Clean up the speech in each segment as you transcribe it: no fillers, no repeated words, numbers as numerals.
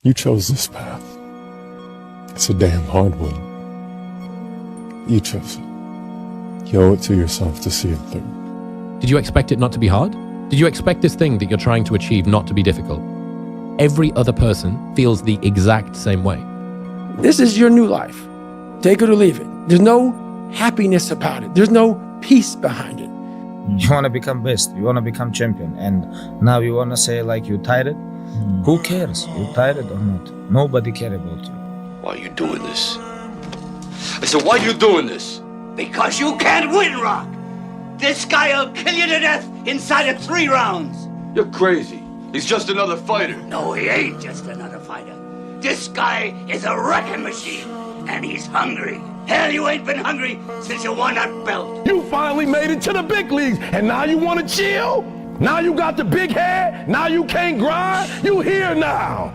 You chose this path. It's a damn hard one. You chose it. You owe it to yourself to see it through. Did you expect it not to be hard? Did you expect this thing that you're trying to achieve not to be difficult? Every other person feels the exact same way. This is your new life. Take it or leave it. There's no happiness about it. There's no peace behind it. You want to become best. You want to become champion. And now you want to say like you tired? Who cares? You tired or not? Nobody cares about you. Why are you doing this? I said, why are you doing this? Because you can't win, Rock. This guy will kill you to death inside of 3 rounds. You're crazy. He's just another fighter. No, he ain't just another fighter. This guy is a wrecking machine, and he's hungry. Hell, you ain't been hungry since you won that belt. You finally made it to the big leagues, and now you want to chill? Now you got the big head? Now you can't grind? You here now.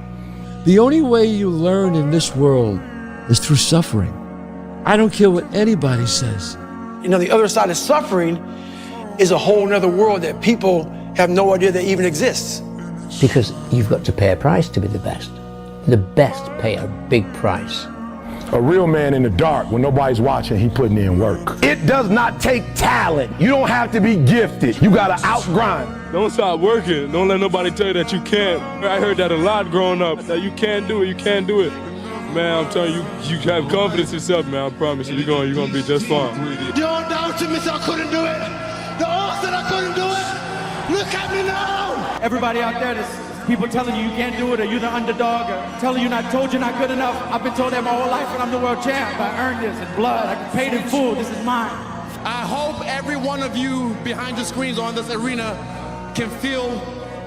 The only way you learn in this world is through suffering. I don't care what anybody says. You know, the other side of suffering is a whole nother world that people have no idea that even exists. Because you've got to pay a price to be the best. The best pay a big price. A real man in the dark, when nobody's watching, he putting in work. It does not take talent. You don't have to be gifted. You gotta outgrind. Don't stop working. Don't let nobody tell you that you can't. I heard that a lot growing up, that you can't do it, you can't do it. Man, I'm telling you, you have confidence in yourself, man. I promise you, you're gonna be just fine. The old dog to me said I couldn't do it. The old said I couldn't do it. Look at me now. Everybody out there, there's people telling you can't do it, or you're the underdog, or telling you told you're not good enough. I've been told that my whole life, and I'm the world champ. I earned this in blood. I paid in full. This is mine. I hope every one of you behind the screens on this arena can feel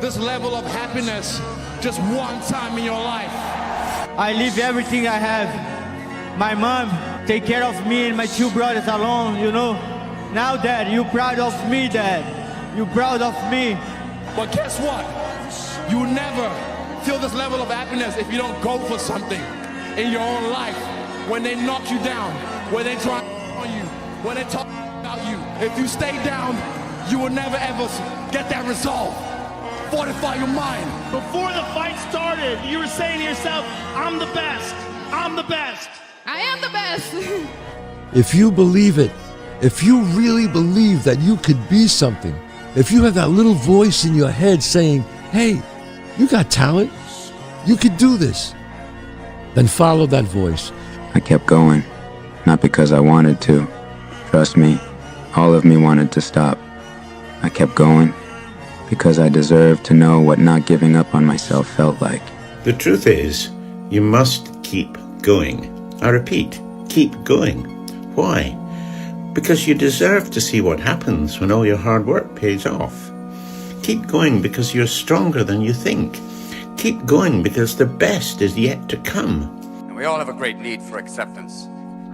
this level of happiness just one time in your life. I leave everything I have. My mom take care of me and my 2 brothers alone, you know. Now, Dad, you proud of me, Dad. You proud of me. But guess what? You will never feel this level of happiness if you don't go for something in your own life. When they knock you down, when they try on you, when they talk about you. If you stay down, you will never ever get that resolve. Fortify your mind. Before the fight started, you were saying to yourself, I'm the best. I'm the best. I am the best. If you believe it, if you really believe that you could be something, if you have that little voice in your head saying, hey, you got talent, you could do this, then follow that voice. I kept going, not because I wanted to. Trust me, all of me wanted to stop. I kept going because I deserved to know what not giving up on myself felt like. The truth is, you must keep going. I repeat, keep going. Why? Because you deserve to see what happens when all your hard work pays off. Keep going because you're stronger than you think. Keep going because the best is yet to come. And we all have a great need for acceptance.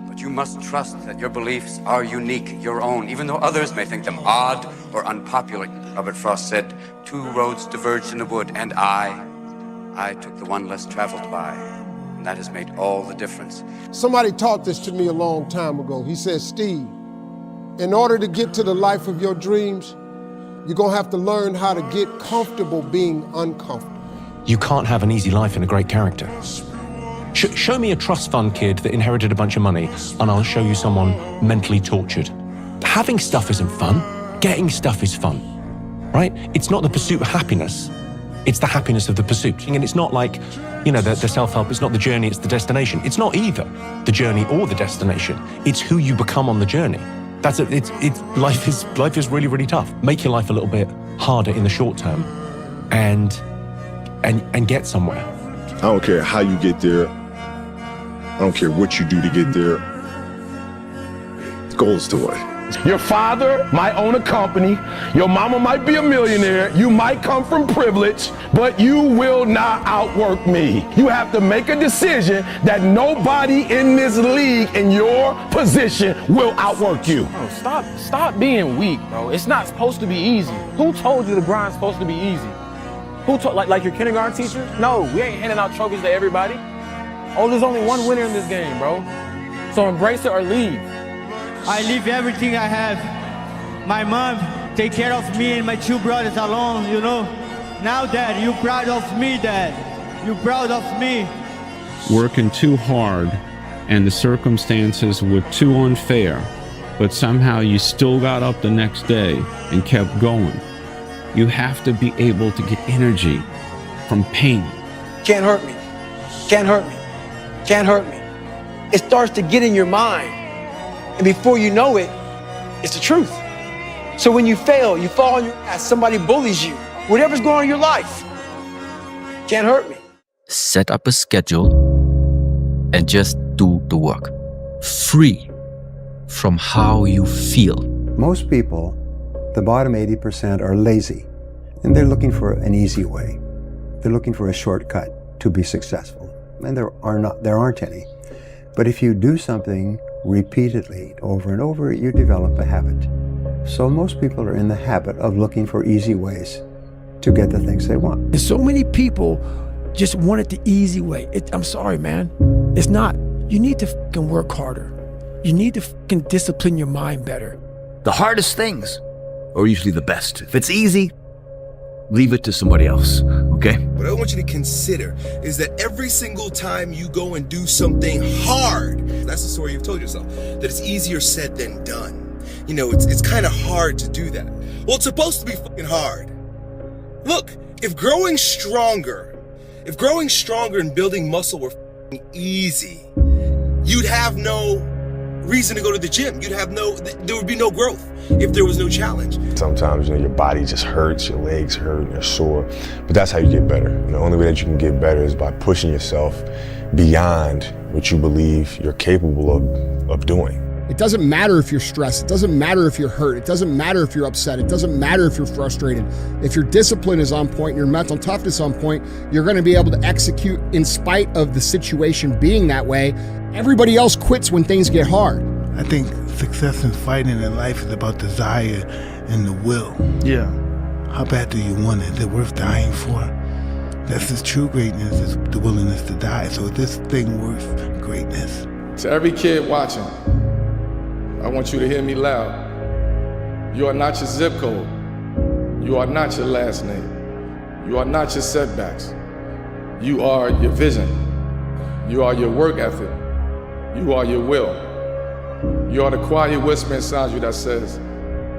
But you must trust that your beliefs are unique, your own, even though others may think them odd or unpopular. Robert Frost said, 2 roads diverged in a wood, and I took the one less traveled by. And that has made all the difference. Somebody taught this to me a long time ago. He said, Steve, in order to get to the life of your dreams, you're gonna have to learn how to get comfortable being uncomfortable. You can't have an easy life in a great character. Show me a trust fund kid that inherited a bunch of money, and I'll show you someone mentally tortured. Having stuff isn't fun. Getting stuff is fun, right? It's not the pursuit of happiness. It's the happiness of the pursuit. And it's not like, you know, the self-help, it's not the journey, it's the destination. It's not either the journey or the destination. It's who you become on the journey. That's it. Life is really, really tough. Make your life a little bit harder in the short term and get somewhere. I don't care how you get there. I don't care what you do to get there. The goal is to what? Your father might own a company. Your mama might be a millionaire. You might come from privilege, but you will not outwork me. You have to make a decision that nobody in this league in your position will outwork you. Bro, stop being weak, bro. It's not supposed to be easy. Who told you the grind's supposed to be easy? Who told, like your kindergarten teacher? No, we ain't handing out trophies to everybody. Oh, there's only one winner in this game, bro. So embrace it or leave. I leave everything I have. My mom take care of me and my 2 brothers alone, you know. Now, Dad, you proud of me, Dad. You proud of me? Working too hard and the circumstances were too unfair, but somehow you still got up the next day and kept going. You have to be able to get energy from pain. Can't hurt me. Can't hurt me. Can't hurt me. It starts to get in your mind. And before you know it, it's the truth. So when you fail, you fall on your ass, somebody bullies you, whatever's going on in your life, can't hurt me. Set up a schedule and just do the work. Free from how you feel. Most people, the bottom 80%, are lazy, and they're looking for an easy way. They're looking for a shortcut to be successful, and there aren't any. But if you do something repeatedly, over and over, you develop a habit. So most people are in the habit of looking for easy ways to get the things they want. And so many people just want it the easy way. I'm sorry, man. It's not. You need to fucking work harder. You need to fucking discipline your mind better. The hardest things are usually the best. If it's easy, leave it to somebody else, okay? What I want you to consider is that every single time you go and do something hard, that's the story you've told yourself, that it's easier said than done. You know, it's kind of hard to do that. Well, it's supposed to be fucking hard. Look, if growing stronger and building muscle were fucking easy, you'd have no reason to go to the gym. There would be no growth if there was no challenge. Sometimes, your body just hurts, your legs hurt, and you're sore, but that's how you get better. The only way that you can get better is by pushing yourself beyond what you believe you're capable of doing. It doesn't matter if you're stressed. It doesn't matter if you're hurt. It doesn't matter if you're upset. It doesn't matter if you're frustrated. If your discipline is on point and your mental toughness on point, you're going to be able to execute in spite of the situation being that way. Everybody else quits when things get hard. I think success in fighting in life is about desire and the will. Yeah. How bad do you want it? Is it worth dying for? That's the true greatness, is the willingness to die. So is this thing worth greatness? To every kid watching, I want you to hear me loud. You are not your zip code. You are not your last name. You are not your setbacks. You are your vision. You are your work ethic. You are your will. You are the quiet whisper inside you that says,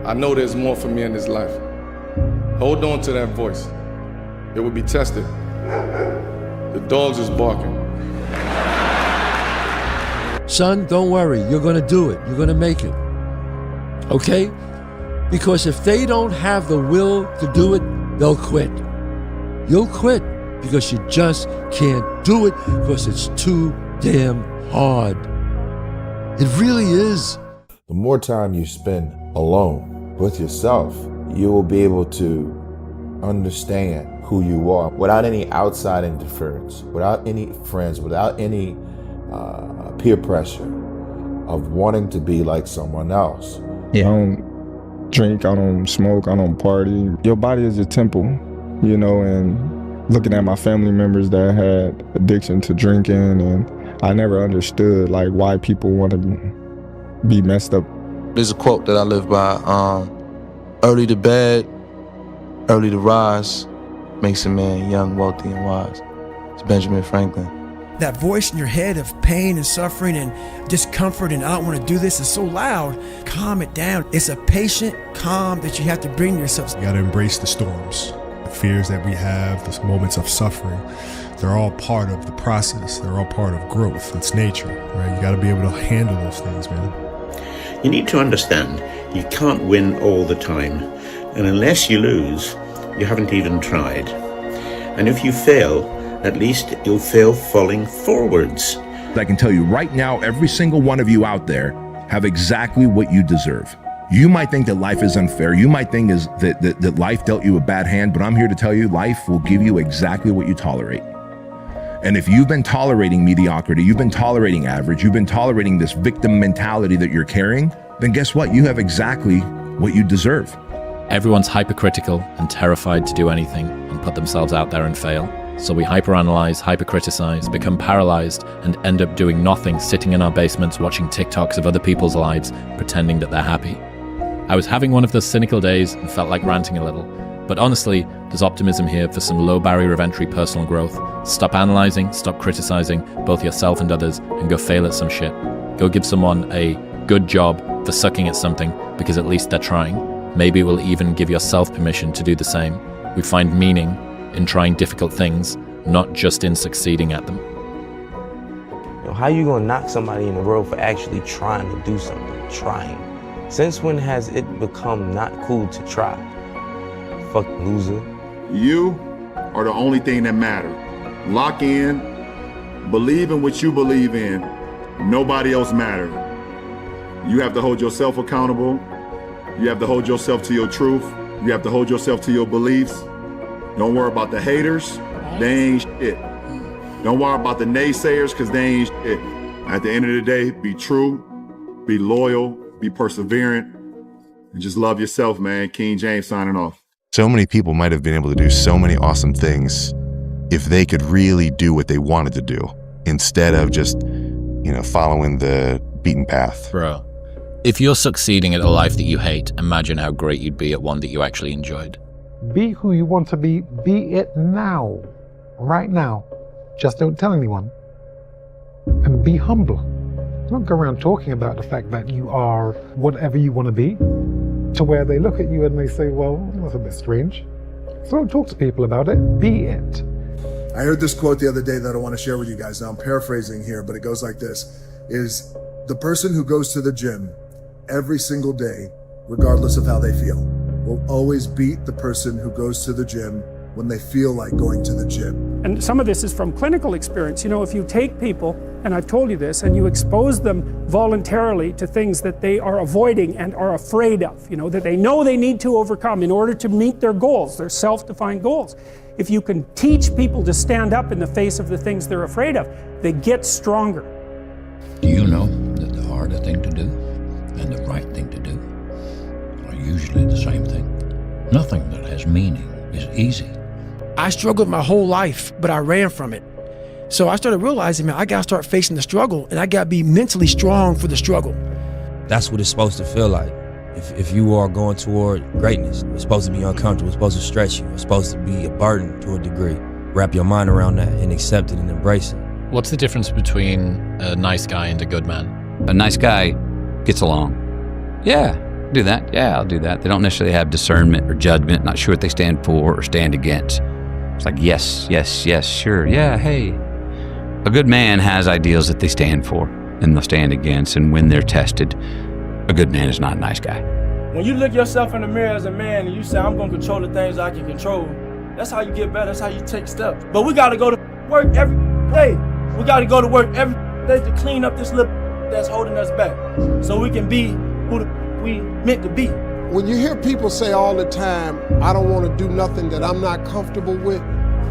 I know there's more for me in this life. Hold on to that voice. It will be tested. The dogs is barking. Son, don't worry. You're going to do it. You're going to make it. Okay? Because if they don't have the will to do it, they'll quit. You'll quit because you just can't do it because it's too damn hard. It really is. The more time you spend alone with yourself, you will be able to understand who you are without any outside interference, without any friends, without any peer pressure of wanting to be like someone else. I don't drink, I don't smoke, I don't party. Your body is your temple, and looking at my family members that had addiction to drinking, and I never understood why people want to be messed up. There's a quote that I live by, early to bed, early to rise, makes a man young, wealthy, and wise. It's Benjamin Franklin. That voice in your head of pain and suffering and discomfort and I don't want to do this is so loud. Calm it down. It's a patient calm that you have to bring to yourself. You got to embrace the storms, the fears that we have, the moments of suffering. They're all part of the process. They're all part of growth. It's nature, right? You got to be able to handle those things, man. You need to understand you can't win all the time. And unless you lose, you haven't even tried. And if you fail, at least you'll fail falling forwards. I can tell you right now, every single one of you out there have exactly what you deserve. You might think that life is unfair. You might think that life dealt you a bad hand, but I'm here to tell you life will give you exactly what you tolerate. And if you've been tolerating mediocrity, you've been tolerating average, you've been tolerating this victim mentality that you're carrying, then guess what? You have exactly what you deserve. Everyone's hypercritical and terrified to do anything and put themselves out there and fail. So we hyperanalyze, hypercriticize, become paralyzed, and end up doing nothing, sitting in our basements watching TikToks of other people's lives, pretending that they're happy. I was having one of those cynical days and felt like ranting a little. But honestly, there's optimism here for some low barrier of entry personal growth. Stop analyzing, stop criticizing both yourself and others, and go fail at some shit. Go give someone a good job for sucking at something because at least they're trying. Maybe it will even give yourself permission to do the same. We find meaning in trying difficult things, not just in succeeding at them. How you gonna knock somebody in the world for actually trying to do something? Trying. Since when has it become not cool to try? Fuck loser. You are the only thing that matters. Lock in, believe in what you believe in. Nobody else matters. You have to hold yourself accountable. You have to hold yourself to your truth. You have to hold yourself to your beliefs. Don't worry about the haters. They ain't shit. Don't worry about the naysayers, because they ain't shit. At the end of the day, be true, be loyal, be perseverant, and just love yourself, man. King James signing off. So many people might have been able to do so many awesome things if they could really do what they wanted to do instead of just, following the beaten path. Bro, if you're succeeding at a life that you hate, imagine how great you'd be at one that you actually enjoyed. Be who you want to be it now, right now. Just don't tell anyone. And be humble. Don't go around talking about the fact that you are whatever you want to be, to where they look at you and they say, well, that's a bit strange. So don't talk to people about it, be it. I heard this quote the other day that I want to share with you guys. Now I'm paraphrasing here, but it goes like this, is the person who goes to the gym every single day, regardless of how they feel, will always beat the person who goes to the gym when they feel like going to the gym. And some of this is from clinical experience. If you take people, and I've told you this, and you expose them voluntarily to things that they are avoiding and are afraid of, that they know they need to overcome in order to meet their goals, their self-defined goals. If you can teach people to stand up in the face of the things they're afraid of, they get stronger. Do you know that the harder thing to do and the right thing to do are usually the same thing? Nothing that has meaning is easy. I struggled my whole life, but I ran from it. So I started realizing, man, I gotta start facing the struggle, and I gotta be mentally strong for the struggle. That's what it's supposed to feel like. If you are going toward greatness, it's supposed to be uncomfortable, it's supposed to stretch you, it's supposed to be a burden to a degree. Wrap your mind around that and accept it and embrace it. What's the difference between a nice guy and a good man? A nice guy gets along. Yeah, do that. Yeah, I'll do that. They don't necessarily have discernment or judgment, not sure what they stand for or stand against. It's like, yes, sure, yeah, hey. A good man has ideals that they stand for and they'll stand against, and when they're tested, a good man is not a nice guy. When you look yourself in the mirror as a man and you say, I'm gonna control the things I can control, that's how you get better, that's how you take steps. But we gotta go to work every day. We gotta go to work every day to clean up this little that's holding us back, so we can be who we meant to be. When you hear people say all the time, I don't want to do nothing that I'm not comfortable with,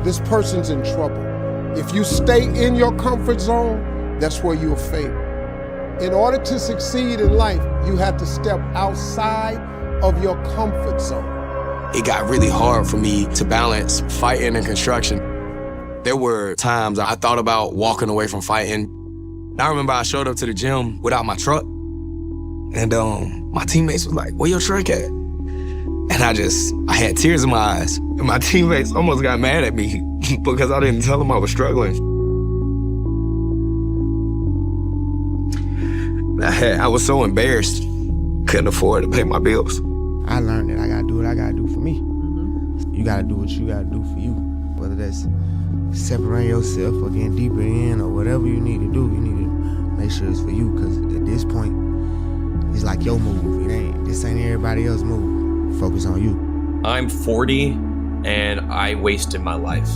this person's in trouble. If you stay in your comfort zone, that's where you'll fail. In order to succeed in life, you have to step outside of your comfort zone. It got really hard for me to balance fighting and construction. There were times I thought about walking away from fighting. I remember I showed up to the gym without my truck, and my teammates was like, where your truck at? And I had tears in my eyes. And my teammates almost got mad at me because I didn't tell them I was struggling. I was so embarrassed, couldn't afford to pay my bills. I learned that I gotta do what I gotta do for me. You gotta do what you gotta do for you. Whether that's separating yourself or getting deeper in or whatever you need to do, you need to make sure it's for you, because at this point, it's like your move. This ain't everybody else's move. Focus on you. I'm 40 and I wasted my life.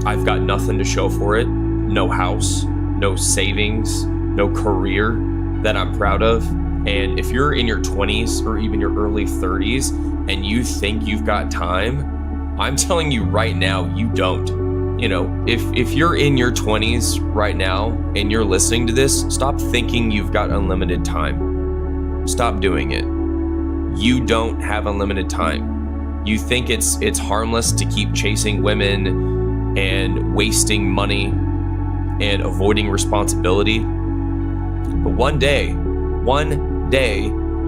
I've got nothing to show for it. No house, no savings, no career that I'm proud of. And if you're in your 20s or even your early 30s and you think you've got time, I'm telling you right now, you don't. If you're in your 20s right now and you're listening to this, stop thinking you've got unlimited time. Stop doing it. You don't have unlimited time. You think it's harmless to keep chasing women and wasting money and avoiding responsibility. But one day,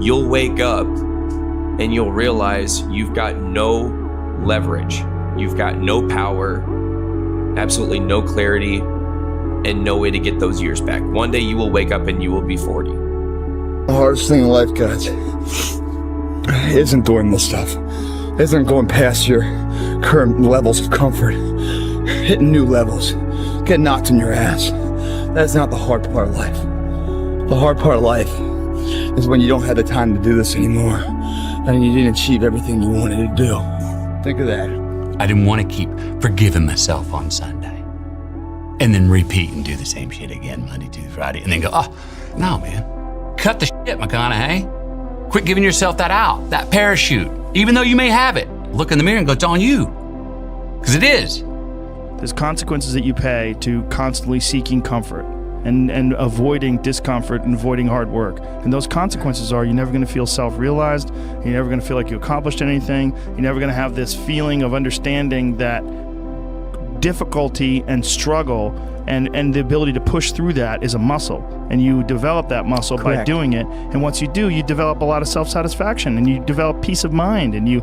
you'll wake up and you'll realize you've got no leverage. You've got no power, absolutely no clarity, and no way to get those years back. One day you will wake up and you will be 40. The hardest thing in life, guys, isn't doing this stuff. Isn't going past your current levels of comfort, hitting new levels, getting knocked in your ass. That's not the hard part of life. The hard part of life is when you don't have the time to do this anymore and you didn't achieve everything you wanted to do. Think of that. I didn't want to keep forgiving myself on Sunday and then repeat and do the same shit again Monday, Tuesday, Friday, and then go, oh, no, man. Cut the shit, McConaughey. Quit giving yourself that out, that parachute. Even though you may have it, look in the mirror and go, it's on you. Because it is. There's consequences that you pay to constantly seeking comfort and avoiding discomfort and avoiding hard work. And those consequences are you're never going to feel self-realized. You're never going to feel like you accomplished anything. You're never going to have this feeling of understanding that difficulty and struggle and the ability to push through that is a muscle. And you develop that muscle by doing it. And once you do, you develop a lot of self-satisfaction and you develop peace of mind and you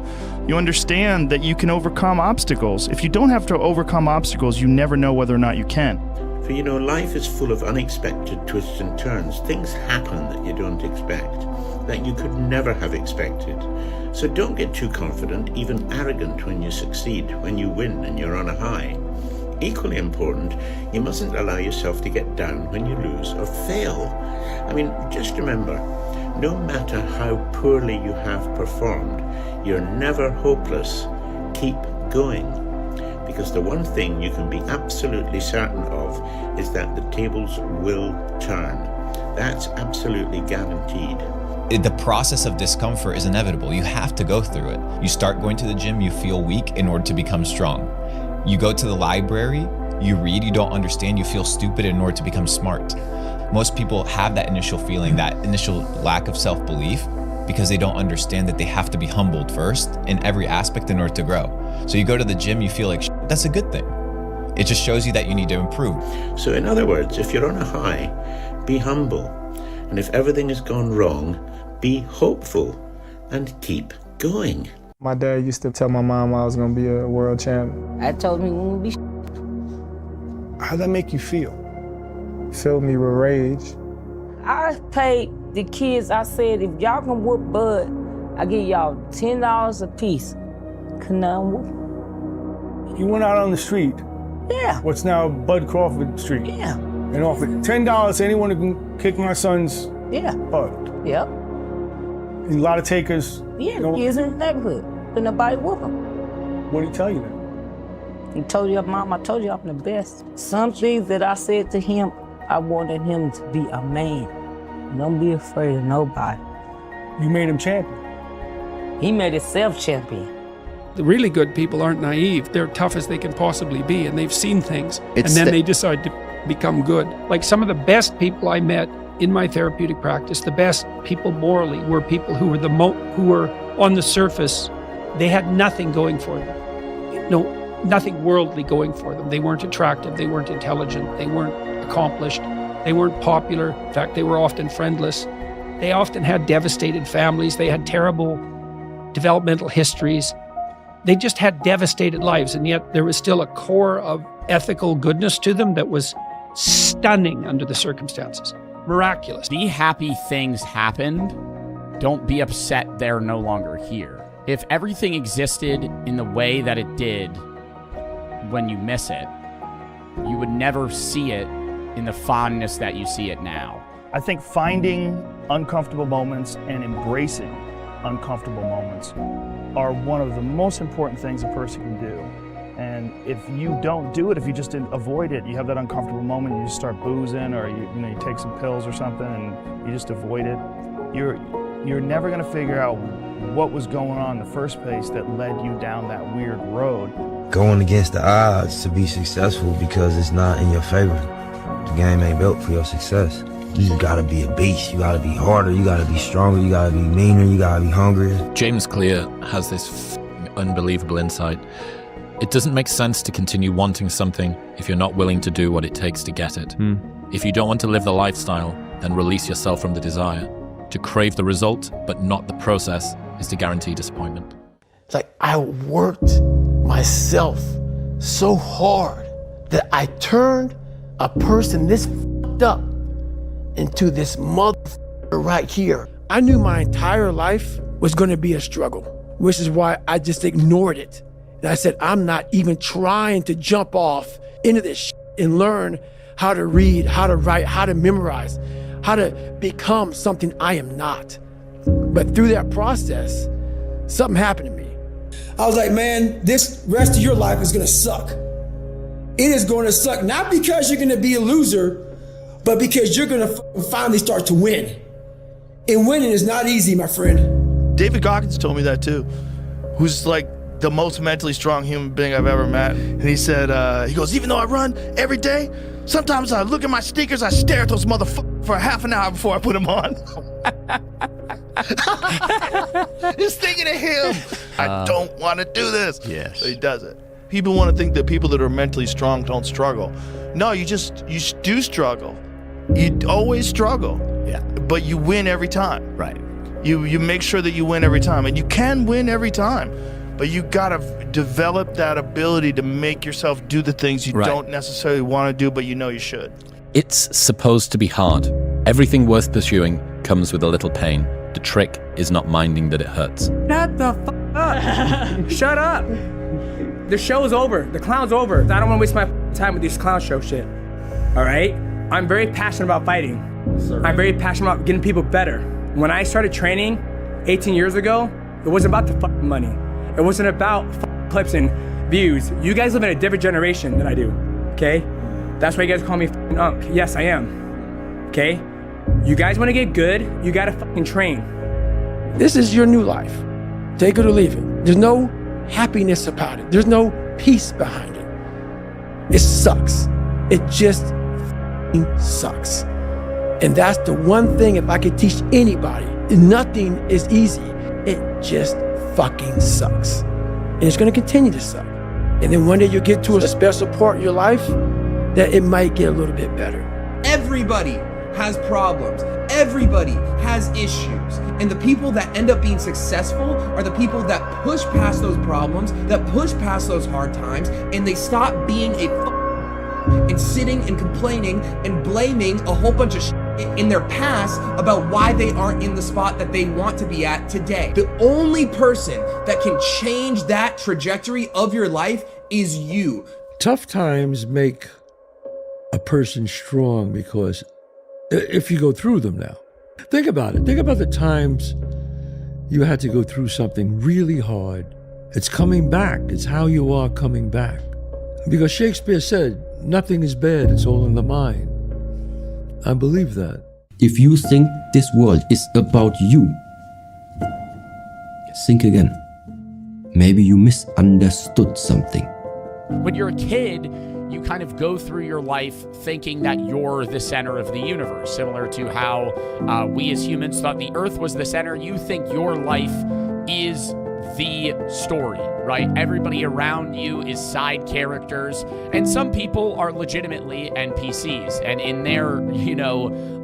understand that you can overcome obstacles. If you don't have to overcome obstacles, you never know whether or not you can. For you know, life is full of unexpected twists and turns. Things happen that you don't expect, that you could never have expected. So don't get too confident, even arrogant when you succeed, when you win and you're on a high. Equally important, you mustn't allow yourself to get down when you lose or fail. I mean, just remember, no matter how poorly you have performed, you're never hopeless. Keep going. Because the one thing you can be absolutely certain of is that the tables will turn. That's absolutely guaranteed. The process of discomfort is inevitable. You have to go through it. You start going to the gym, you feel weak in order to become strong. You go to the library, you read, you don't understand, you feel stupid in order to become smart. Most people have that initial feeling, that initial lack of self-belief, because they don't understand that they have to be humbled first in every aspect in order to grow. So you go to the gym, you feel like, that's a good thing. It just shows you that you need to improve. So in other words, if you're on a high, be humble. And if everything has gone wrong, be hopeful and keep going. My dad used to tell my mom I was going to be a world champion. I told him he wouldn't be. How'd that make you feel? Filled me with rage. I paid the kids, I said, if y'all can whoop Bud, I give y'all $10 a piece. Could none whoop. You went out on the street. Yeah. What's now Bud Crawford Street. Yeah. And offered $10 to anyone who can kick my son's butt. Yep. And a lot of takers. Yeah, the kids in the neighborhood. But nobody whoop them. What did he tell you then? He told you, Mom, I told you I'm the best. Some things that I said to him, I wanted him to be a man. Don't be afraid of nobody. You made him champion. He made himself champion. The really good people aren't naive. They're tough as they can possibly be, and they've seen things. And then they decide to become good. Like some of the best people I met in my therapeutic practice, the best people morally were people who were who were on the surface. They had nothing going for them. Nothing worldly going for them. They weren't attractive. They weren't intelligent. They weren't accomplished. They weren't popular. In fact, they were often friendless. They often had devastated families. They had terrible developmental histories. They just had devastated lives, and yet there was still a core of ethical goodness to them that was stunning under the circumstances. Miraculous. Be happy things happened. Don't be upset they're no longer here. If everything existed in the way that it did when you miss it, you would never see it in the fondness that you see it now. I think finding uncomfortable moments and embracing uncomfortable moments are one of the most important things a person can do. And if you don't do it, if you just avoid it, you have that uncomfortable moment, you just start boozing or you take some pills or something and you just avoid it, you're never gonna figure out what was going on in the first place that led you down that weird road. Going against the odds to be successful because it's not in your favor. The game ain't built for your success. You just gotta be a beast. You gotta be harder. You gotta be stronger. You gotta be meaner. You gotta be hungrier. James Clear has this unbelievable insight. It doesn't make sense to continue wanting something if you're not willing to do what it takes to get it. If you don't want to live the lifestyle, then release yourself from the desire. To crave the result, but not the process, is to guarantee disappointment. It's like I worked myself so hard that I turned a person this fucked up into this motherfucker right here. I knew my entire life was gonna be a struggle, which is why I just ignored it. And I said, I'm not even trying to jump off into this shit and learn how to read, how to write, how to memorize, how to become something I am not. But through that process, something happened to me. I was like, man, this rest of your life is gonna suck. It is going to suck, not because you're gonna be a loser, but because you're gonna finally start to win. And winning is not easy, my friend. David Goggins told me that too, who's like the most mentally strong human being I've ever met. And he said, he goes, even though I run every day, sometimes I look at my sneakers, I stare at those motherfuckers for half an hour before I put them on. Just thinking of him. I don't want to do this. Yes. But he does it. People want to think that people that are mentally strong don't struggle. No, you do struggle. You always struggle. Yeah. But you win every time. Right. You make sure that you win every time. And you can win every time. But you gotta develop that ability to make yourself do the things you don't necessarily want to do, but you know you should. It's supposed to be hard. Everything worth pursuing comes with a little pain. The trick is not minding that it hurts. Shut the f up. Shut up. The show's over. The clown's over. I don't want to waste my time with this clown show shit. All right? I'm very passionate about fighting. I'm very passionate about getting people better. When I started training 18 years ago, it wasn't about the fucking money. It wasn't about clips and views. You guys live in a different generation than I do, okay? That's why you guys call me fucking Unk. Yes, I am, okay? You guys wanna get good, you gotta fucking train. This is your new life. Take it or leave it. There's no happiness about it. There's no peace behind it. It sucks. It just fucking sucks. And that's the one thing, if I could teach anybody, nothing is easy. It just fucking sucks. And it's gonna continue to suck. And then one day you'll get to a special part in your life that it might get a little bit better. Everybody has problems. Everybody has issues. And the people that end up being successful are the people that push past those problems, that push past those hard times, and they stop being and sitting and complaining and blaming a whole bunch of shit in their past about why they aren't in the spot that they want to be at today. The only person that can change that trajectory of your life is you. Tough times make a person strong because if you go through them now, think about it. Think about the times you had to go through something really hard. It's coming back. It's how you are coming back. Because Shakespeare said, nothing is bad, it's all in the mind. I believe that. If you think this world is about you, think again. Maybe you misunderstood something. When you're a kid, you kind of go through your life thinking that you're the center of the universe, similar to how we as humans thought the earth was the center. You think your life is the story, right? Everybody around you is side characters, and some people are legitimately NPCs, and in their,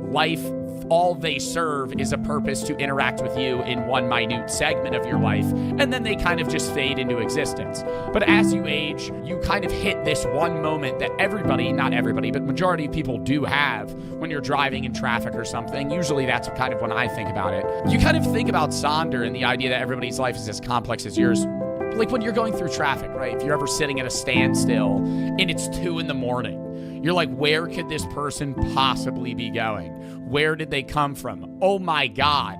life, all they serve is a purpose to interact with you in one minute segment of your life, and then they kind of just fade into existence. But as you age, you kind of hit this one moment that everybody, not everybody, but majority of people do have when you're driving in traffic or something. Usually that's kind of when I think about it. You kind of think about Sonder and the idea that everybody's life is as complex as yours. Like when you're going through traffic, right? If you're ever sitting at a standstill and it's 2 a.m, you're like, where could this person possibly be going? Where did they come from? Oh my God,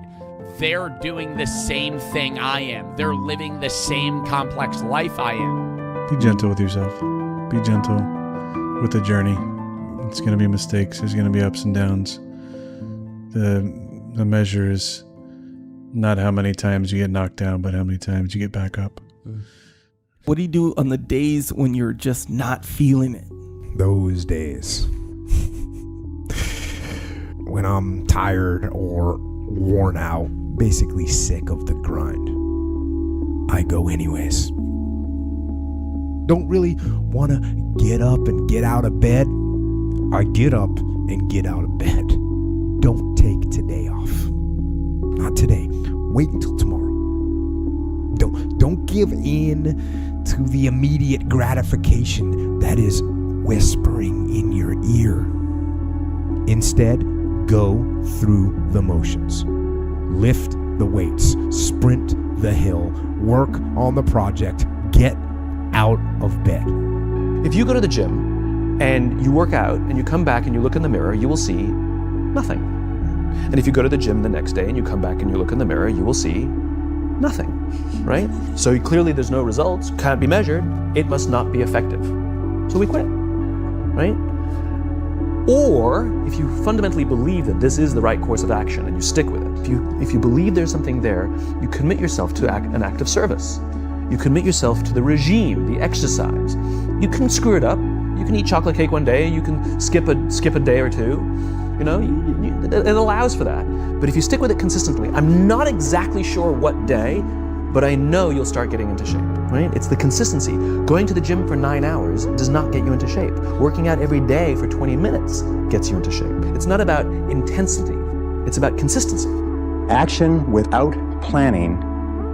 they're doing the same thing I am. They're living the same complex life I am. Be gentle with yourself. Be gentle with the journey. It's going to be mistakes. There's going to be ups and downs. The measure is not how many times you get knocked down, but how many times you get back up. What do you do on the days when you're just not feeling it? Those days when I'm tired or worn out, basically sick of the grind, I go anyways. Don't really want to get up and get out of bed. I get up and get out of bed. Don't take today off. Not today. Wait until tomorrow. Don't give in to the immediate gratification that is whispering in your ear. Instead, go through the motions. Lift the weights, sprint the hill, work on the project, get out of bed. If you go to the gym and you work out and you come back and you look in the mirror, you will see nothing. And if you go to the gym the next day and you come back and you look in the mirror, you will see nothing, right? So clearly there's no results, can't be measured, it must not be effective. So we quit, right? Or if you fundamentally believe that this is the right course of action and you stick with it, if you believe there's something there, you commit yourself to an act of service. You commit yourself to the regime, the exercise. You can screw it up. You can eat chocolate cake one day. You can skip a day or two. You know, it allows for that. But if you stick with it consistently, I'm not exactly sure what day, but I know you'll start getting into shape, right? It's the consistency. Going to the gym for 9 hours does not get you into shape. Working out every day for 20 minutes gets you into shape. It's not about intensity. It's about consistency. Action without planning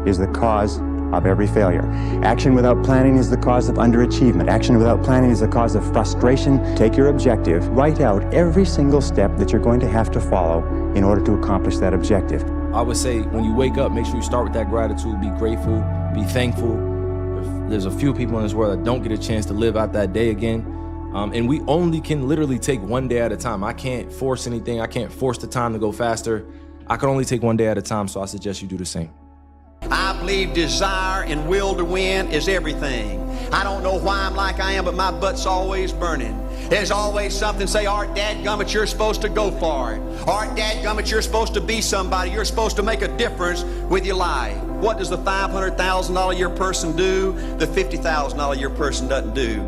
is the cause of every failure. Action without planning is the cause of underachievement. Action without planning is the cause of frustration. Take your objective, write out every single step that you're going to have to follow in order to accomplish that objective. I would say when you wake up, make sure you start with that gratitude, be grateful, be thankful. There's a few people in this world that don't get a chance to live out that day again. And we only can literally take one day at a time. I can't force anything. I can't force the time to go faster. I can only take one day at a time, so I suggest you do the same. I believe desire and will to win is everything. I don't know why I'm like I am, but my butt's always burning. There's always something say, Art, dadgummit, you're supposed to go for it. Art, dadgummit, you're supposed to be somebody. You're supposed to make a difference with your life. What does the $500,000 a year person do? The $50,000 a year person doesn't do.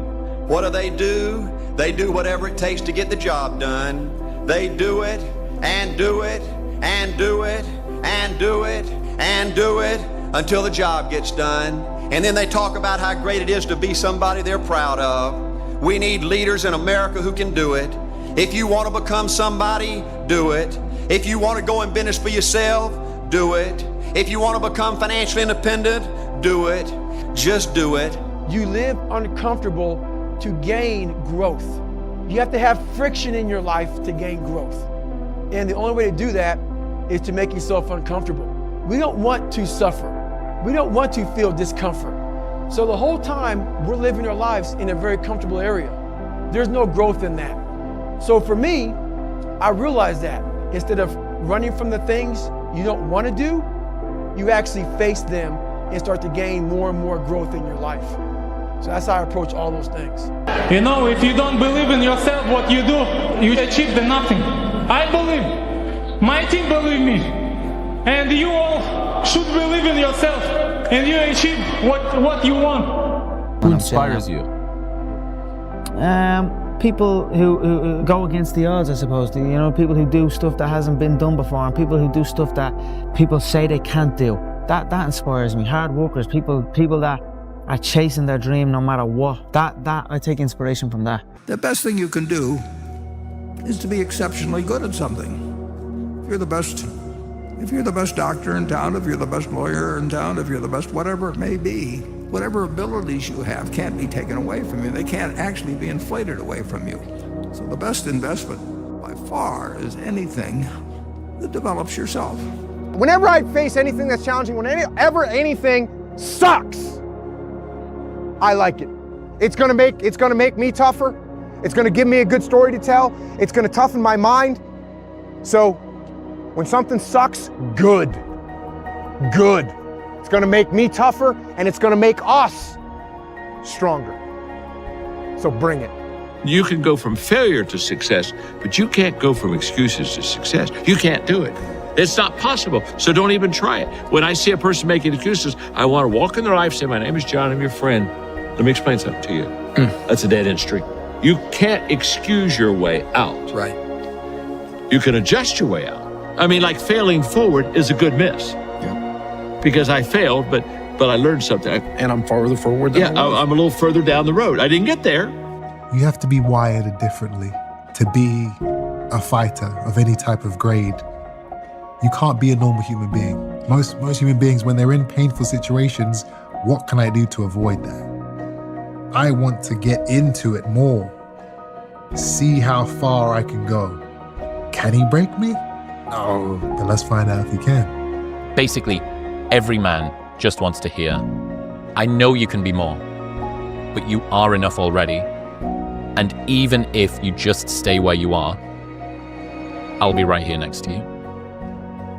What do? They do whatever it takes to get the job done. They do it and do it and do it and do it and do it until the job gets done. And then they talk about how great it is to be somebody they're proud of. We need leaders in America who can do it. If you want to become somebody, do it. If you want to go in business for yourself, do it. If you want to become financially independent, do it. Just do it. You live uncomfortable to gain growth. You have to have friction in your life to gain growth. And the only way to do that is to make yourself uncomfortable. We don't want to suffer. We don't want to feel discomfort. So the whole time we're living our lives in a very comfortable area. There's no growth in that. So for me, I realized that instead of running from the things you don't want to do, you actually face them and start to gain more and more growth in your life. So that's how I approach all those things. You know, if you don't believe in yourself, what you do, you achieve the nothing. I believe. My team believe me. And you all should believe in yourself. And you achieve what you want. Who inspires you? People who go against the odds, I suppose. You know, people who do stuff that hasn't been done before, and people who do stuff that people say they can't do. That inspires me. Hard workers, people that are chasing their dream no matter what. That I take inspiration from that. The best thing you can do is to be exceptionally good at something. If you're the best doctor in town, if you're the best lawyer in town, if you're the best whatever it may be, whatever abilities you have can't be taken away from you. They can't actually be inflated away from you. So the best investment by far is anything that develops yourself. Whenever I face anything that's challenging, whenever anything sucks, I like it. It's gonna make me tougher. It's gonna give me a good story to tell. It's gonna toughen my mind. So when something sucks, good. It's gonna make me tougher, and it's gonna make us stronger. So bring it. You can go from failure to success, but you can't go from excuses to success. You can't do it. It's not possible, so don't even try it. When I see a person making excuses, I want to walk in their life, say, my name is John, I'm your friend. Let me explain something to you. That's a dead-end street. You can't excuse your way out. Right. You can adjust your way out. I mean, like failing forward is a good miss. Yeah. Because I failed, but I learned something. And I'm farther forward than I'm a little further down the road. I didn't get there. You have to be wired differently to be a fighter of any type of grade. You can't be a normal human being. Most human beings, when they're in painful situations, what can I do to avoid that? I want to get into it more. See how far I can go. Can he break me? No. Then let's find out if he can. Basically, every man just wants to hear, I know you can be more, but you are enough already. And even if you just stay where you are, I'll be right here next to you.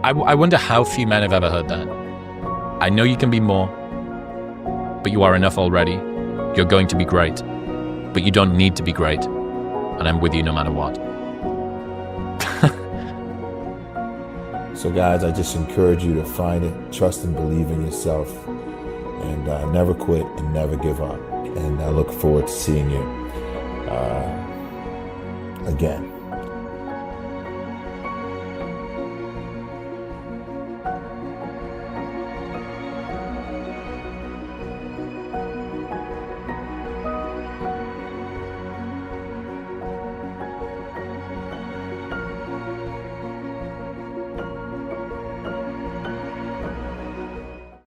I wonder how few men have ever heard that. I know you can be more, but you are enough already. You're going to be great, but you don't need to be great. And I'm with you no matter what. So guys, I just encourage you to find it, trust and believe in yourself, and never quit and never give up. And I look forward to seeing you again.